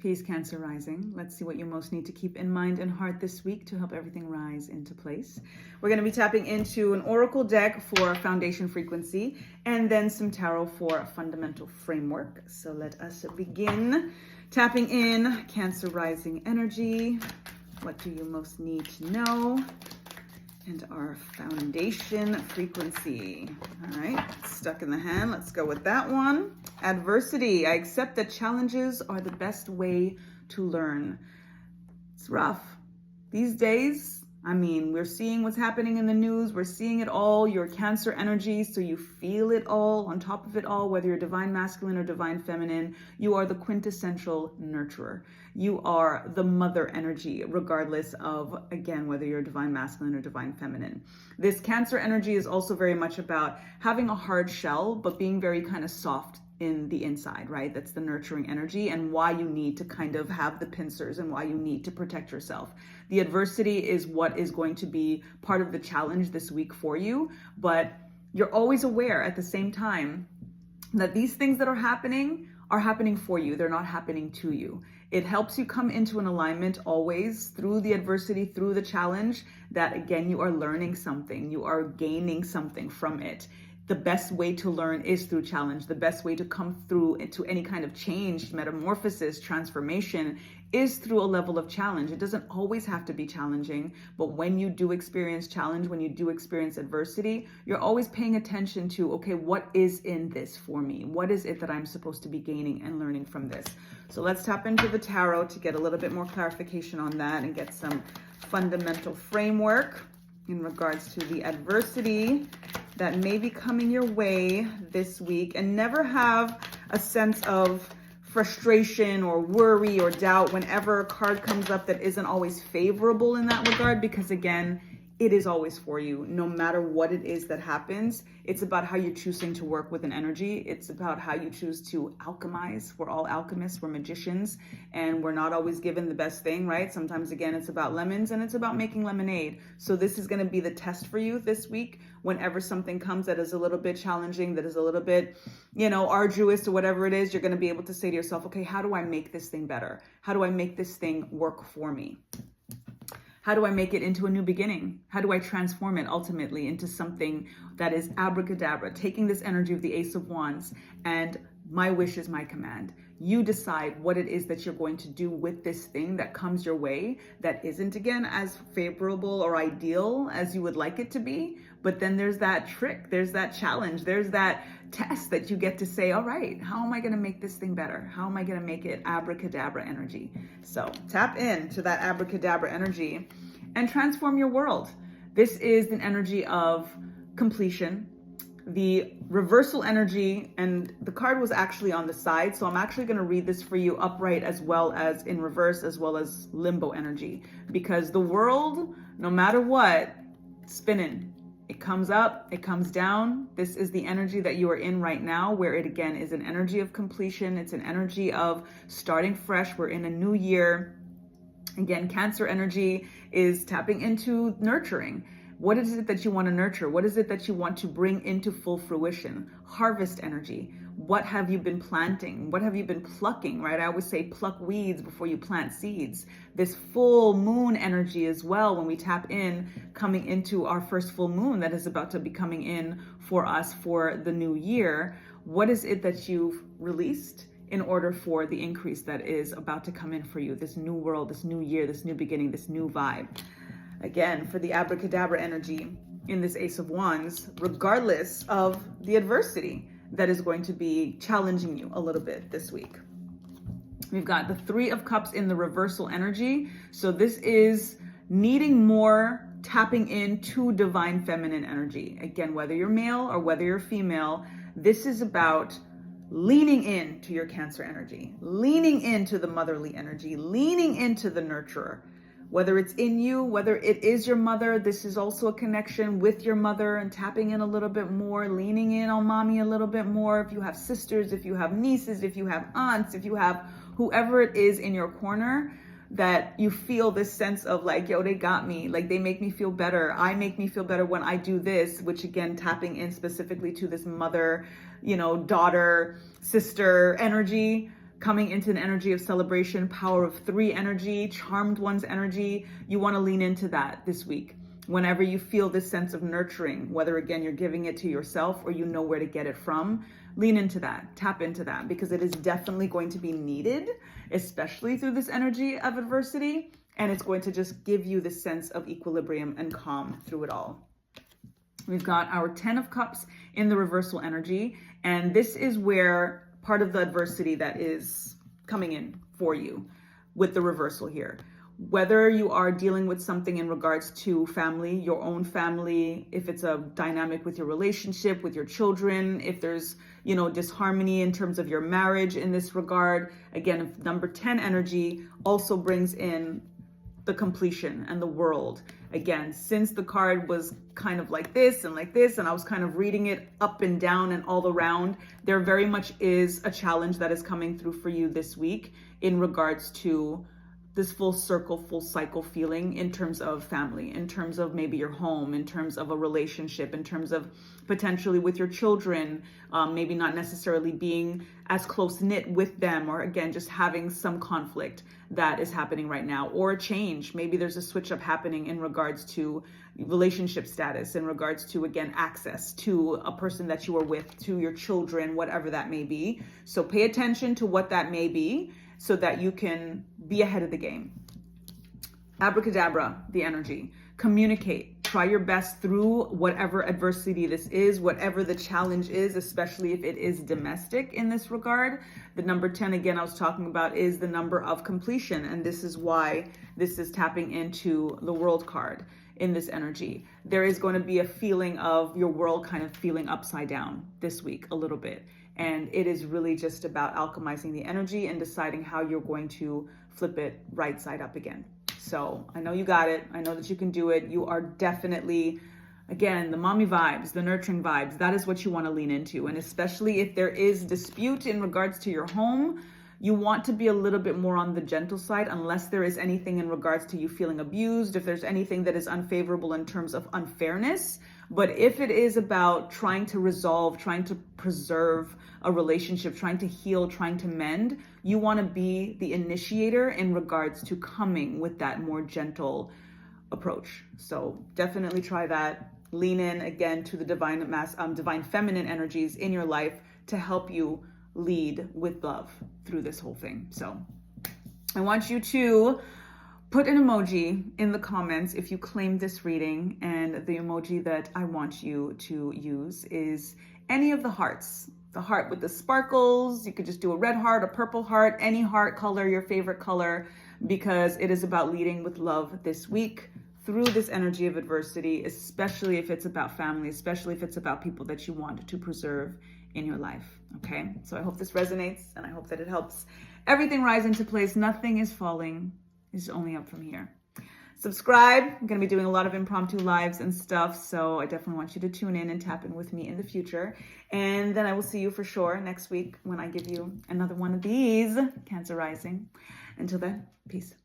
Peace, Cancer rising. Let's see what you most need to keep in mind and heart this week to help everything rise into place. We're going to be tapping into an oracle deck for foundation frequency and then some tarot for a fundamental framework. So let us begin tapping in Cancer rising energy. What do you most need to know? And our foundation frequency. All right, stuck in the hand. Let's go with that one. Adversity. I accept that challenges are the best way to learn. It's rough. These days, I mean, we're seeing what's happening in the news. We're seeing it all. Your Cancer energy, so you feel it all. On top of it all, whether you're divine masculine or divine feminine, you are the quintessential nurturer. You are the mother energy, regardless of, again, whether you're divine masculine or divine feminine. This Cancer energy is also very much about having a hard shell, but being very kind of soft in the inside, right? That's the nurturing energy, and why you need to kind of have the pincers and why you need to protect yourself. The adversity is what is going to be part of the challenge this week for you, but you're always aware at the same time that these things that are happening for you. They're not happening to you. It helps you come into an alignment always through the adversity, through the challenge, that again, you are learning something, you are gaining something from it. The best way to learn is through challenge. The best way to come through into any kind of change, metamorphosis, transformation is through a level of challenge. It doesn't always have to be challenging, but when you do experience challenge, when you do experience adversity, you're always paying attention to, okay, what is in this for me? What is it that I'm supposed to be gaining and learning from this? So let's tap into the tarot to get a little bit more clarification on that and get some fundamental framework in regards to the adversity that may be coming your way this week. And never have a sense of frustration or worry or doubt whenever a card comes up that isn't always favorable in that regard, because again, it is always for you, no matter what it is that happens. It's about how you're choosing to work with an energy. It's about how you choose to alchemize. We're all alchemists, we're magicians, and we're not always given the best thing, right? Sometimes, again, it's about lemons and it's about making lemonade. So this is going to be the test for you this week. Whenever something comes that is a little bit challenging, that is a little bit, arduous or whatever it is, you're going to be able to say to yourself, okay, how do I make this thing better? How do I make this thing work for me? How do I make it into a new beginning? How do I transform it ultimately into something that is abracadabra, taking this energy of the Ace of Wands, and my wish is my command. You decide what it is that you're going to do with this thing that comes your way that isn't, again, as favorable or ideal as you would like it to be. But then there's that trick, there's that challenge, there's that test that you get to say, all right, how am I going to make this thing better? How am I going to make it abracadabra energy? So tap into that abracadabra energy and transform your world. This is an energy of completion. The reversal energy, and the card was actually on the side, so I'm actually going to read this for you upright as well as in reverse, as well as limbo energy, because the world, no matter what, spinning. It comes up, it comes down. This is the energy that you are in right now, where it again is an energy of completion. It's an energy of starting fresh. We're in a new year. Again, Cancer energy is tapping into nurturing. What is it that you want to nurture? What is it that you want to bring into full fruition? Harvest energy. What have you been planting? What have you been plucking, right? I always say pluck weeds before you plant seeds. This full moon energy as well, when we tap in, coming into our first full moon that is about to be coming in for us for the new year. What is it that you've released in order for the increase that is about to come in for you? This new world, this new year, this new beginning, this new vibe. Again, for the abracadabra energy in this Ace of Wands, regardless of the adversity that is going to be challenging you a little bit this week. We've got the Three of Cups in the reversal energy. So this is needing more tapping into divine feminine energy. Again, whether you're male or whether you're female, this is about leaning into your Cancer energy, leaning into the motherly energy, leaning into the nurturer. Whether it's in you, whether it is your mother, this is also a connection with your mother and tapping in a little bit more, leaning in on mommy a little bit more. If you have sisters, if you have nieces, if you have aunts, if you have whoever it is in your corner, that you feel this sense of like, yo, they got me, like they make me feel better. I make me feel better when I do this, which again, tapping in specifically to this mother, daughter, sister energy, coming into an energy of celebration, power of 3 energy, charmed one's energy. You want to lean into that this week. Whenever you feel this sense of nurturing, whether again you're giving it to yourself or you know where to get it from, lean into that, tap into that, because it is definitely going to be needed, especially through this energy of adversity. And it's going to just give you this sense of equilibrium and calm through it all. We've got our 10 of Cups in the reversal energy. And this is where part of the adversity that is coming in for you with the reversal here. Whether you are dealing with something in regards to family, your own family, if it's a dynamic with your relationship, with your children, if there's, disharmony in terms of your marriage in this regard. Again, number 10 energy also brings in the completion and the world. Again, since the card was kind of like this, and I was kind of reading it up and down and all around, there very much is a challenge that is coming through for you this week in regards to this full circle, full cycle feeling in terms of family, in terms of maybe your home, in terms of a relationship, in terms of potentially with your children, maybe not necessarily being as close knit with them, or again, just having some conflict that is happening right now, or a change. Maybe there's a switch up happening in regards to relationship status, in regards to, again, access to a person that you are with, to your children, whatever that may be. So pay attention to what that may be, so that you can be ahead of the game. Abracadabra, the energy. Communicate. Try your best through whatever adversity this is, whatever the challenge is, especially if it is domestic in this regard. The number 10, again, I was talking about, is the number of completion. And this is why this is tapping into the World card in this energy. There is going to be a feeling of your world kind of feeling upside down this week a little bit. And it is really just about alchemizing the energy and deciding how you're going to flip it right side up again. So I know you got it. I know that you can do it. You are definitely, again, the mommy vibes, the nurturing vibes. That is what you want to lean into. And especially if there is dispute in regards to your home, you want to be a little bit more on the gentle side, unless there is anything in regards to you feeling abused, if there's anything that is unfavorable in terms of unfairness. But if it is about trying to resolve, trying to preserve a relationship, trying to heal, trying to mend, you want to be the initiator in regards to coming with that more gentle approach. So definitely try that. Lean in again to the divine feminine energies in your life to help you lead with love through this whole thing. So I want you to put an emoji in the comments if you claim this reading, and the emoji that I want you to use is any of the hearts. The heart with the sparkles. You could just do a red heart, a purple heart, any heart color, your favorite color, because it is about leading with love this week through this energy of adversity, especially if it's about family, especially if it's about people that you want to preserve in your life. Okay, so I hope this resonates, and I hope that it helps everything rise into place. Nothing is falling, it's only up from here. Subscribe. I'm going to be doing a lot of impromptu lives and stuff, so I definitely want you to tune in and tap in with me in the future. And then I will see you for sure next week when I give you another one of these, Cancer Rising. Until then, peace.